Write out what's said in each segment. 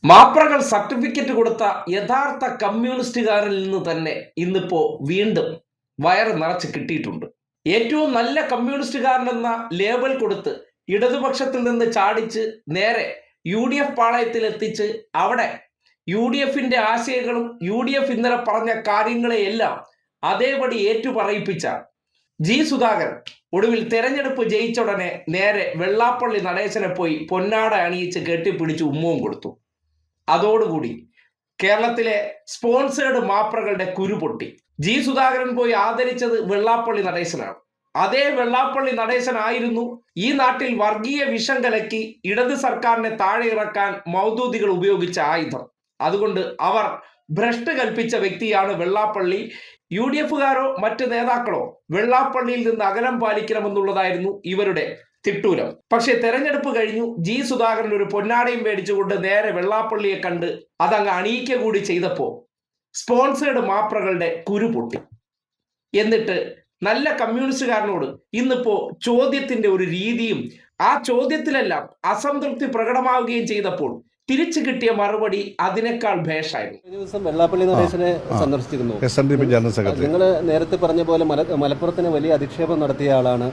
മാപ്രകൾ certificate കൊടുത്ത യഥാർത്ഥ കമ്മ്യൂണിസ്റ്റുകാരിൽ നിന്ന് തന്നെ ഇന്നിപ്പോ വീണ്ടും വയറ് നിറച്ച് കിട്ടിയിട്ടുണ്ട്. ഏറ്റവും നല്ല കമ്മ്യൂണിസ്റ്റുകാരനെന്ന ലേബൽ കൊടുത്ത് ഇടതുപക്ഷത്തിൽ നിന്ന് ചാടിച്ച് നേരെ UDF പാളയത്തിൽ എത്തിച്ച് അവിടെ UDFന്റെ ആശയങ്ങളും UDF ഇന്നലെ പറഞ്ഞ കാര്യങ്ങളെയെല്ലാം അതേപടി ഏറ്റുപറയിപ്പിച്ച സുധാകരൻ ഒടുവിൽ തെരഞ്ഞെടുപ്പ് ജയിച്ച ഉടനെ നേരെ വെള്ളാപ്പള്ളി നടേശനെ പോയി പൊന്നാട അണിയിച്ച് കെട്ടിപ്പിടിച്ച് ഉമ്മവും കൊടുത്തു. അതോടുകൂടി കേരളത്തിലെ സ്പോൺസേഡ് മാപ്രകളുടെ കുരു പൊട്ടി. സുധാകരൻ പോയി ആദരിച്ചത് വെള്ളാപ്പള്ളി നടേശനാണ്. അതേ വെള്ളാപ്പള്ളി നടേശനായിരുന്നു ഈ നാട്ടിൽ വർഗീയ വിഷം കലക്കി ഇടത് സർക്കാരിനെ താഴെ ഇറക്കാൻ മൗദൂദികൾ ഉപയോഗിച്ച ആയുധം. അതുകൊണ്ട് അവർ ഭ്രഷ്ട് കൽപ്പിച്ച വ്യക്തിയാണ് വെള്ളാപ്പള്ളി. UDFകാരോ മറ്റ് നേതാക്കളോ വെള്ളാപ്പള്ളിയിൽ നിന്ന് അകലം പാലിക്കണമെന്നുള്ളതായിരുന്നു ഇവരുടെ തിട്ടൂലം. പക്ഷെ തെരഞ്ഞെടുപ്പ് കഴിഞ്ഞു. സുധാകരൻ ഒരു പൊന്നാടയും മേടിച്ചുകൊണ്ട് നേരെ വെള്ളാപ്പള്ളിയെ കണ്ട് അതങ്ങ് അണിയിക്കുക കൂടി ചെയ്തപ്പോ സ്പോൺസേഡ് മാപ്രകളുടെ കുരു പൊട്ടി. എന്നിട്ട് നല്ല കമ്മ്യൂണിസ്റ്റുകാരനോട് ഇന്നിപ്പോ ചോദ്യത്തിന്റെ ഒരു രീതിയും ആ ചോദ്യത്തിലെല്ലാം അസംതൃപ്തി പ്രകടമാവുകയും ചെയ്തപ്പോൾ തിരിച്ചു കിട്ടിയ മറുപടി അതിനേക്കാൾ ഭേഷായിരുന്നു. ദിവസം വെള്ളാപ്പള്ളി നടേശനെ സന്ദർശിച്ചിരുന്നു. നിങ്ങൾ നേരത്തെ പറഞ്ഞ പോലെ മലപ്പുറത്തിന് വലിയ അധിക്ഷേപം നടത്തിയ ആളാണ്.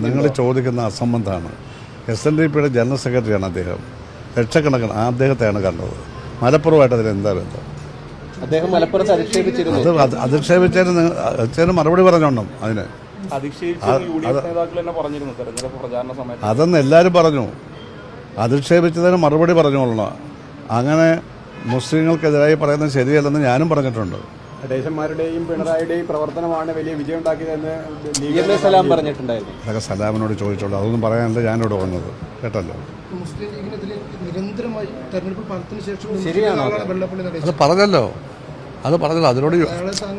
നിങ്ങൾ ചോദിക്കുന്ന അസംബന്ധമാണ്. SNDPയുടെ ജനറൽ സെക്രട്ടറിയാണ് അദ്ദേഹം. ലക്ഷക്കണക്കിന് അദ്ദേഹത്തെയാണ് കണ്ടത്. മലപ്പുറമായിട്ട് അതിന് എന്താ ബന്ധം? അദ്ദേഹം മലപ്പുറത്ത് അധിക്ഷേപിച്ചിരുന്നു. അത് അധിക്ഷേപിച്ചതിന് മറുപടി പറഞ്ഞോണം. അതിന് അതെന്ന് എല്ലാവരും പറഞ്ഞു. അധിക്ഷേപിച്ചതിന് മറുപടി പറഞ്ഞോളണം. അങ്ങനെ മുസ്ലിങ്ങൾക്കെതിരായി പറയുന്നത് ശരിയല്ലെന്ന് ഞാനും പറഞ്ഞിട്ടുണ്ട്. ദേശന്മാരുടെയും പിണറായിയുടെയും പ്രവർത്തനമാണ് വലിയ വിജയം ഉണ്ടാക്കിയതെന്ന് സലാം പറഞ്ഞിട്ടുണ്ടായിരുന്നു. അതൊക്കെ സലാമിനോട് ചോദിച്ചോളൂ. അതൊന്നും പറയാനല്ല ഞാനിവിടെ വന്നത്. കേട്ടല്ലോ. മുസ്ലിം ലീഗിനെതിരെ നിരന്തരമായി തെരഞ്ഞെടുപ്പ് ഫലത്തിന് ശേഷം ശരിയാണോ? അത് പറഞ്ഞല്ലോ. അതിനോട്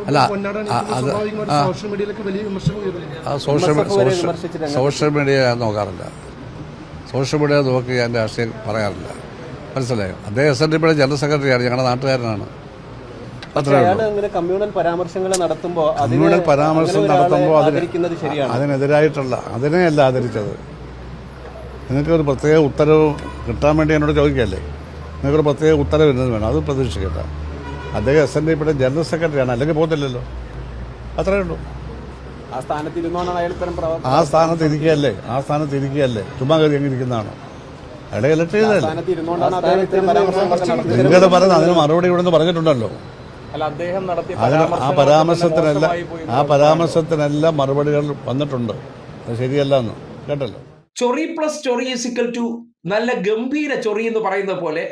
അല്ല, സോഷ്യൽ മീഡിയ ഞാൻ നോക്കാറില്ല. സോഷ്യൽ മീഡിയ നോക്കി ഞാൻ രാഷ്ട്രീയം പറയാറില്ല. മനസ്സിലായോ? അദ്ദേഹം SNDPയുടെ ജനറൽ സെക്രട്ടറിയാണ്. ഞങ്ങളുടെ നാട്ടുകാരനാണ്. കമ്മ്യൂണൽ പരാമർശങ്ങൾ നടത്തുമ്പോൾ അതിനെതിരായിട്ടുള്ള അതിനെയല്ല ആദരിച്ചത്. നിങ്ങൾക്കൊരു പ്രത്യേക ഉത്തരവ് കിട്ടാൻ വേണ്ടി എന്നോട് ചോദിക്കല്ലേ? നിങ്ങൾക്കൊരു പ്രത്യേക ഉത്തരവ് വരുന്നത് വേണം. അത് പ്രതീക്ഷിക്കട്ടെ. അദ്ദേഹം SNDPയുടെ ജനറൽ സെക്രട്ടറിയാണ്. അല്ലെങ്കിൽ പോകത്തില്ലല്ലോ. അത്രയേ ഉള്ളൂ. ആ സ്ഥാനത്ത് ഇരിക്കുകയല്ലേ? ചുമ്മാ കയറി എങ്ങനെ ഇരിക്കുന്നതാണോ? അയാളെ ഇലക്ട് ചെയ്തല്ലേ? നിങ്ങൾ പറയുന്നത് അതിന് മറുപടി ഇവിടെ നിന്ന് പറഞ്ഞിട്ടുണ്ടല്ലോ. ആ പരാമർശത്തിനെല്ലാം മറുപടികൾ വന്നിട്ടുണ്ട്. അത് ശരിയല്ല എന്ന് കേട്ടല്ലോ. ചൊറി പ്ലസ് ചൊറി ഈക്വൽ ടു നല്ല ഗംഭീര ചൊറി എന്ന് പറയുന്ന പോലെ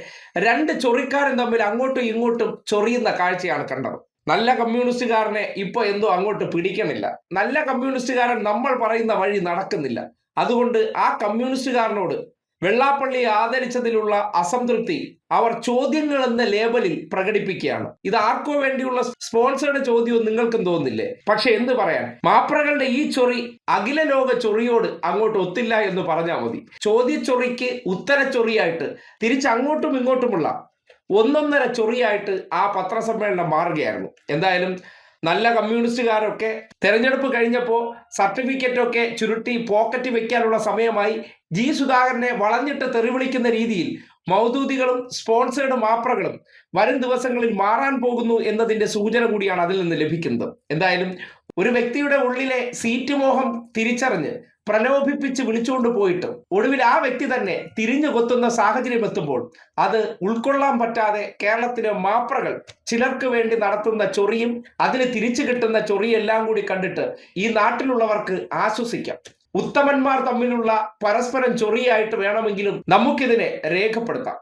രണ്ട് ചൊറിക്കാരൻ തമ്മിൽ അങ്ങോട്ടും ഇങ്ങോട്ടും ചൊറിയുന്ന കാഴ്ചയാണ് കണ്ടത്. നല്ല കമ്മ്യൂണിസ്റ്റുകാരനെ ഇപ്പൊ എന്തോ അങ്ങോട്ട് പിടിക്കണില്ല. നല്ല കമ്മ്യൂണിസ്റ്റുകാരൻ നമ്മൾ പറയുന്ന വഴി നടക്കുന്നില്ല. അതുകൊണ്ട് ആ കമ്മ്യൂണിസ്റ്റുകാരനോട് വെള്ളാപ്പള്ളിയെ ആദരിച്ചതിലുള്ള അസംതൃപ്തി അവർ ചോദ്യങ്ങൾ എന്ന ലേബലിൽ പ്രകടിപ്പിക്കുകയാണ്. ഇത് ആർക്കോ വേണ്ടിയുള്ള സ്പോൺസറുടെ ചോദ്യവും നിങ്ങൾക്കും തോന്നുന്നില്ലേ? പക്ഷെ എന്ത് പറയാൻ, മാപ്രകളുടെ ഈ ചൊറി അഖില ലോക ചൊറിയോട് അങ്ങോട്ട് ഒത്തില്ല എന്ന് പറഞ്ഞാൽ മതി. ചോദ്യച്ചൊറിക്ക് ഉത്തരച്ചൊറിയായിട്ട് തിരിച്ചങ്ങോട്ടും ഇങ്ങോട്ടുമുള്ള ഒന്നൊന്നര ചൊറിയായിട്ട് ആ പത്രസമ്മേളനം മാറുകയായിരുന്നു. എന്തായാലും നല്ല കമ്മ്യൂണിസ്റ്റുകാരൊക്കെ തെരഞ്ഞെടുപ്പ് കഴിഞ്ഞപ്പോൾ സർട്ടിഫിക്കറ്റൊക്കെ ചുരുട്ടി പോക്കറ്റ് വെക്കാനുള്ള സമയമായി. സുധാകരനെ വളഞ്ഞിട്ട് തെറിവിളിക്കുന്ന രീതിയിൽ മൗദൂദികളും സ്പോൺസേഡ് മാപ്രകളും വരും ദിവസങ്ങളിൽ മാറാൻ പോകുന്നു എന്നതിന്റെ സൂചന കൂടിയാണ് അതിൽ നിന്ന് ലഭിക്കുന്നത്. എന്തായാലും ഒരു വ്യക്തിയുടെ ഉള്ളിലെ സീറ്റ് മോഹം തിരിച്ചറിഞ്ഞ് പ്രലോഭിപ്പിച്ച് വിളിച്ചുകൊണ്ട് പോയിട്ട് ഒടുവിൽ ആ വ്യക്തി തന്നെ തിരിഞ്ഞു കൊത്തുന്ന സാഹചര്യം എത്തുമ്പോൾ അത് ഉൾക്കൊള്ളാൻ പറ്റാതെ കേരളത്തിലെ മാപ്രകൾ ചിലർക്ക് വേണ്ടി നടത്തുന്ന ചൊറിയും അതിന് തിരിച്ചു കിട്ടുന്ന ചൊറിയെല്ലാം കൂടി കണ്ടിട്ട് ഈ നാട്ടിലുള്ളവർക്ക് ആശ്വസിക്കാം. ഉത്തമന്മാർ തമ്മിലുള്ള പരസ്പരം ചൊറിയായിട്ട് വേണമെങ്കിലും നമുക്കിതിനെ രേഖപ്പെടുത്താം.